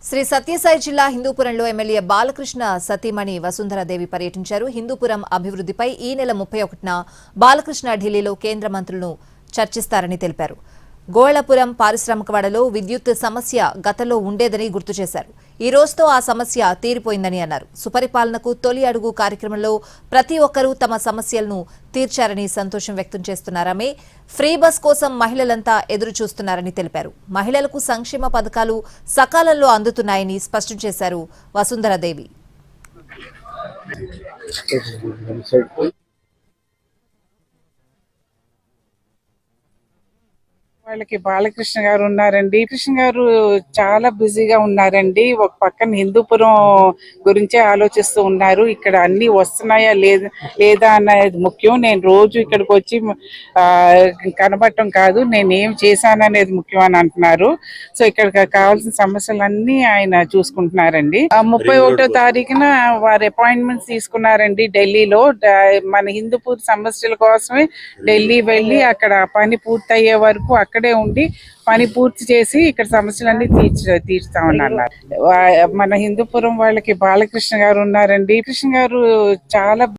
శ్రీ సత్యసాయి జిల్లా హిందూపురంలో ఎమ్మెల్యే బాలకృష్ణ సతీమణి వసుంధరాదేవి పర్యటించారు. హిందూపురం అభివృద్ధిపై ఈ నెల 31న బాలకృష్ణ ఢిల్లీలో కేంద్ర మంత్రులను చర్చిస్తారని తెలిపారు. గోళపురం పారిశ్రామికవాడలో విద్యుత్ సమస్య గతంలో ఉండేదని గుర్తు చేశారు. ఈ రోజుతో ఆ సమస్య తీరిపోయిందని అన్నారు. సుపరిపాలనకు తొలి అడుగు కార్యక్రమంలో ప్రతి ఒక్కరూ తమ సమస్యలను తీర్చారని సంతోషం వ్యక్తం చేస్తున్నారామె. ఫ్రీ బస్ కోసం మహిళలంతా ఎదురు చూస్తున్నారని తెలిపారు. మహిళలకు సంక్షేమ పథకాలు సకాలంలో అందుతున్నాయని స్పష్టం చేశారు వసుంధరాదేవి. వాళ్ళకి బాలకృష్ణ గారు ఉన్నారండి. కృష్ణ గారు చాలా బిజీగా ఉన్నారండి. ఒక పక్కన హిందూపురం గురించే ఆలోచిస్తూ ఉన్నారు. ఇక్కడ అన్ని వస్తున్నాయా లేదా అనేది ముఖ్యం. నేను రోజు ఇక్కడికి వచ్చి కనబడటం కాదు, నేను ఏం చేశాననేది ముఖ్యం అని అంటున్నారు. సో ఇక్కడ కావాల్సిన సమస్యలన్నీ ఆయన చూసుకుంటున్నారండి. 31వ తారీఖున వారు అపాయింట్మెంట్స్ తీసుకున్నారండి ఢిల్లీలో. మన హిందూపూర్ సమస్యల కోసమే ఢిల్లీ వెళ్ళి అక్కడ పని పూర్తయ్యే వరకు అక్కడే ఉండి పని పూర్తి చేసి ఇక్కడ సమస్యలన్నీ తీర్చామని అన్నారు. మన హిందూపురం వాళ్ళకి బాలకృష్ణ గారు ఉన్నారండి. కృష్ణ గారు చాలా